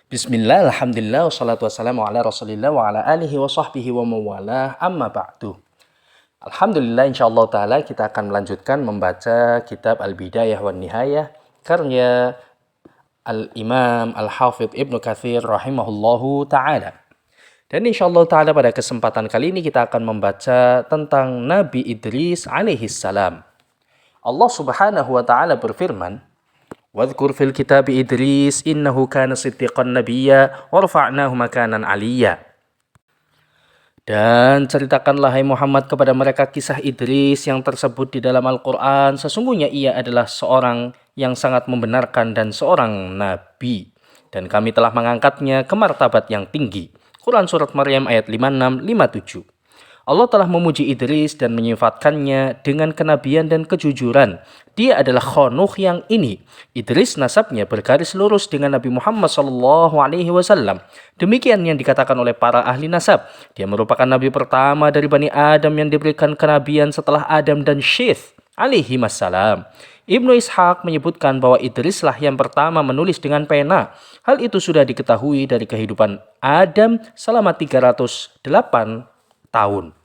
Bismillah, alhamdulillah, wassalatu wassalamu ala rasulillah wa ala alihi wa sahbihi wa mawalah, amma ba'du. Alhamdulillah, insyaallah ta'ala kita akan melanjutkan membaca kitab Al-Bidayah wa Nihayah karya Al-Imam Al-Hafidh Ibnu Katsir rahimahullahu ta'ala. Dan insyaallah ta'ala pada kesempatan kali ini kita akan membaca tentang Nabi Idris alaihi salam. Allah subhanahu wa ta'ala berfirman, Wadhkur fil kitab Idris innahu kana siddiqan nabiyya wa rafa'nahu makanan aliyya. Dan ceritakanlah hai Muhammad kepada mereka kisah Idris yang tersebut di dalam Al-Quran. Sesungguhnya ia adalah seorang yang sangat membenarkan dan seorang nabi. Dan kami telah mengangkatnya ke martabat yang tinggi. Quran Surat Maryam ayat 56-57. Allah telah memuji Idris dan menyifatkannya dengan kenabian dan kejujuran. Dia adalah Khanuh yang ini. Idris nasabnya bergaris lurus dengan Nabi Muhammad SAW. Demikian yang dikatakan oleh para ahli nasab. Dia merupakan nabi pertama dari Bani Adam yang diberikan kenabian setelah Adam dan Syith alaihi wassalam. Ibnu Ishaq menyebutkan bahwa Idrislah yang pertama menulis dengan pena. Hal itu sudah diketahui dari kehidupan Adam selama 308 tahun.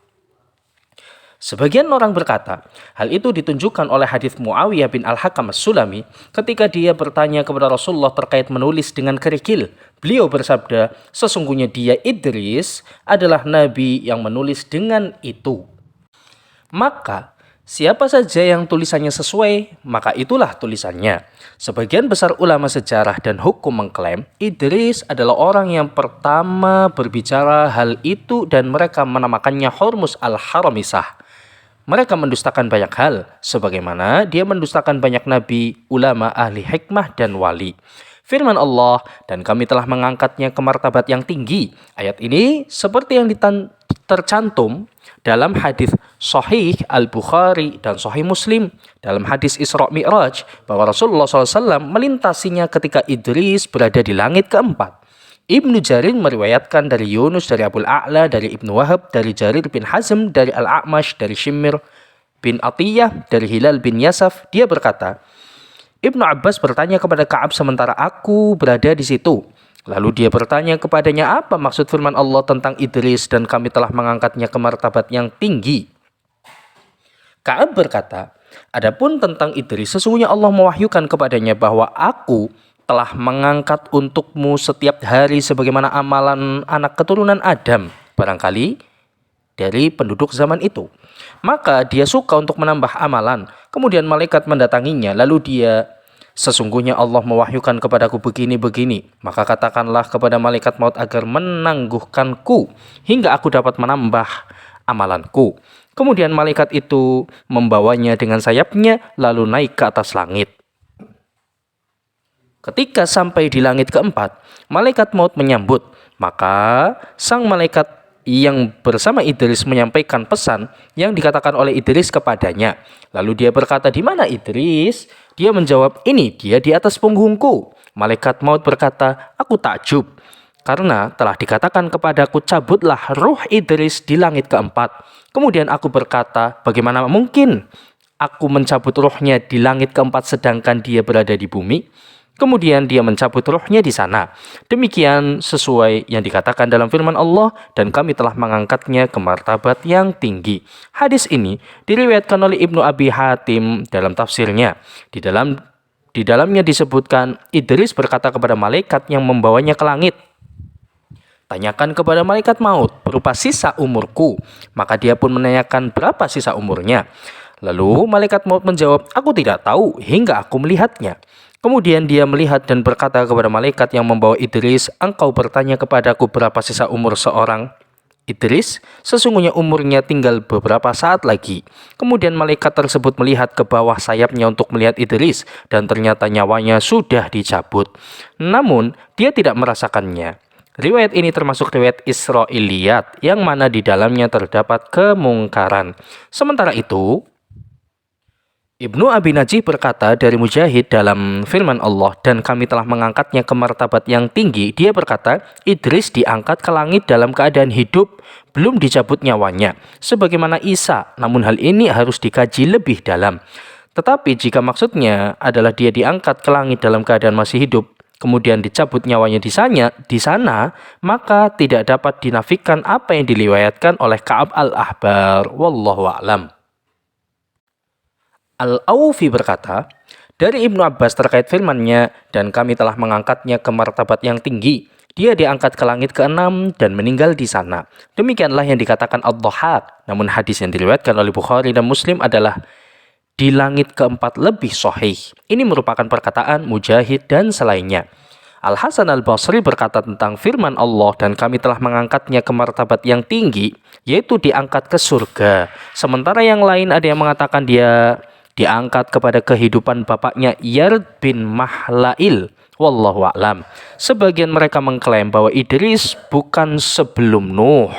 Sebagian orang berkata, hal itu ditunjukkan oleh hadis Muawiyah bin Al-Hakam As-Sulami ketika dia bertanya kepada Rasulullah terkait menulis dengan kerikil. Beliau bersabda, sesungguhnya dia Idris adalah nabi yang menulis dengan itu. Maka siapa saja yang tulisannya sesuai, maka itulah tulisannya. Sebagian besar ulama sejarah dan hukum mengklaim Idris adalah orang yang pertama berbicara hal itu dan mereka menamakannya Hormuz al-Haramisah. Mereka mendustakan banyak hal, sebagaimana dia mendustakan banyak nabi, ulama, ahli hikmah, dan wali. Firman Allah, dan kami telah mengangkatnya ke martabat yang tinggi. Ayat ini seperti yang tercantum dalam hadis Sahih Al-Bukhari dan Sahih Muslim. Dalam hadis Isra Mi'raj, bahwa Rasulullah SAW melintasinya ketika Idris berada di langit keempat. Ibnu Jarir meriwayatkan dari Yunus, dari Abul A'la, dari Ibnu Wahab, dari Jarir bin Hazm, dari Al-A'mash, dari Shimir bin Atiyah, dari Hilal bin Yasaf. Dia berkata, Ibnu Abbas bertanya kepada Ka'ab sementara aku berada di situ. Lalu dia bertanya kepadanya apa maksud firman Allah tentang Idris dan kami telah mengangkatnya ke martabat yang tinggi. Ka'ab berkata, adapun tentang Idris sesungguhnya Allah mewahyukan kepadanya bahwa aku telah mengangkat untukmu setiap hari sebagaimana amalan anak keturunan Adam, barangkali dari penduduk zaman itu. Maka dia suka untuk menambah amalan. Kemudian malaikat mendatanginya, lalu dia, sesungguhnya Allah mewahyukan kepadaku begini-begini. Maka katakanlah kepada malaikat maut agar menangguhkanku hingga aku dapat menambah amalanku. Kemudian malaikat itu membawanya dengan sayapnya lalu naik ke atas langit. Ketika sampai di langit keempat, malaikat maut menyambut. Maka sang malaikat yang bersama Idris menyampaikan pesan yang dikatakan oleh Idris kepadanya. Lalu dia berkata, di mana Idris? Dia menjawab, ini dia di atas punggungku. Malaikat maut berkata, aku takjub, karena telah dikatakan kepadaku, cabutlah ruh Idris di langit keempat. Kemudian aku berkata, bagaimana mungkin aku mencabut ruhnya di langit keempat sedangkan dia berada di bumi? Kemudian dia mencabut ruhnya di sana. Demikian sesuai yang dikatakan dalam firman Allah, dan kami telah mengangkatnya ke martabat yang tinggi. Hadis ini diriwayatkan oleh Ibnu Abi Hatim dalam tafsirnya. Di dalamnya disebutkan, Idris berkata kepada malaikat yang membawanya ke langit, tanyakan kepada malaikat maut berupa sisa umurku. Maka dia pun menanyakan berapa sisa umurnya. Lalu malaikat maut menjawab, aku tidak tahu hingga aku melihatnya. Kemudian dia melihat dan berkata kepada malaikat yang membawa Idris, engkau bertanya kepadaku berapa sisa umur seorang Idris? Sesungguhnya umurnya tinggal beberapa saat lagi. Kemudian malaikat tersebut melihat ke bawah sayapnya untuk melihat Idris, dan ternyata nyawanya sudah dicabut. Namun dia tidak merasakannya. Riwayat ini termasuk riwayat Israiliyat yang mana di dalamnya terdapat kemungkaran. Sementara itu, Ibnu Abi Najih berkata dari Mujahid dalam firman Allah, dan kami telah mengangkatnya ke martabat yang tinggi. Dia berkata, Idris diangkat ke langit dalam keadaan hidup, belum dicabut nyawanya, sebagaimana Isa. Namun hal ini harus dikaji lebih dalam. Tetapi jika maksudnya adalah dia diangkat ke langit dalam keadaan masih hidup, kemudian dicabut nyawanya di sana, maka tidak dapat dinafikan apa yang diriwayatkan oleh Ka'ab al-Ahbar. Wallahu a'lam. Al-Aufi berkata, dari Ibnu Abbas terkait firman-Nya, dan kami telah mengangkatnya ke martabat yang tinggi. Dia diangkat ke langit ke-6 dan meninggal di sana. Demikianlah yang dikatakan Ad-Dhahhak. Namun hadis yang diriwayatkan oleh Bukhari dan Muslim adalah di langit ke-4 lebih sahih. Ini merupakan perkataan Mujahid dan selainnya. Al-Hasan Al-Basri berkata tentang firman Allah, dan kami telah mengangkatnya ke martabat yang tinggi, yaitu diangkat ke surga. Sementara yang lain ada yang mengatakan dia diangkat kepada kehidupan bapaknya Yard bin Mahlail. Wallahu a'lam. Sebagian mereka mengklaim bahwa Idris bukan sebelum Nuh,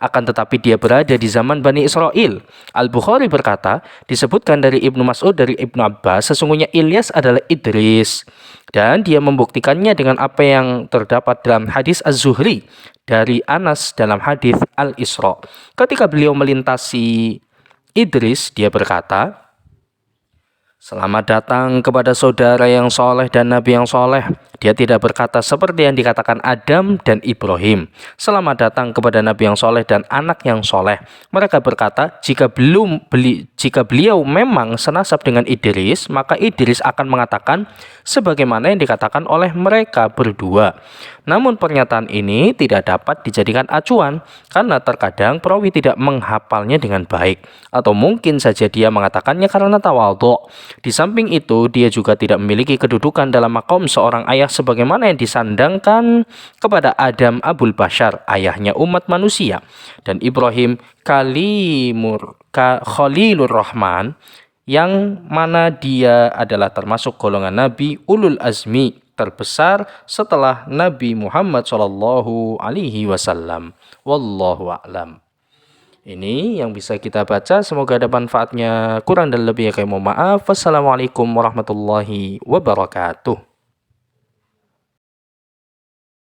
akan tetapi dia berada di zaman Bani Israel. Al-Bukhari berkata, disebutkan dari Ibnu Mas'ud dari Ibnu Abbas, sesungguhnya Ilyas adalah Idris. Dan dia membuktikannya dengan apa yang terdapat dalam hadis Az-Zuhri dari Anas dalam hadis Al-Isra. Ketika beliau melintasi Idris, dia berkata, selamat datang kepada saudara yang soleh dan nabi yang soleh. Dia tidak berkata seperti yang dikatakan Adam dan Ibrahim. Selamat datang kepada nabi yang soleh dan anak yang soleh. Mereka berkata, jika beliau memang senasab dengan Idris, maka Idris akan mengatakan sebagaimana yang dikatakan oleh mereka berdua. Namun pernyataan ini tidak dapat dijadikan acuan karena terkadang perawi tidak menghafalnya dengan baik, atau mungkin saja dia mengatakannya karena tawadhu. Di samping itu, dia juga tidak memiliki kedudukan dalam makom seorang ayah sebagaimana yang disandangkan kepada Adam Abul Bashar, ayahnya umat manusia, dan Ibrahim Khalilur Rahman, yang mana dia adalah termasuk golongan Nabi Ulul Azmi terbesar setelah Nabi Muhammad SAW. Wallahu a'lam. Ini yang bisa kita baca, semoga ada manfaatnya. Kurang dan lebihnya kami mohon maaf. Wassalamualaikum warahmatullahi wabarakatuh.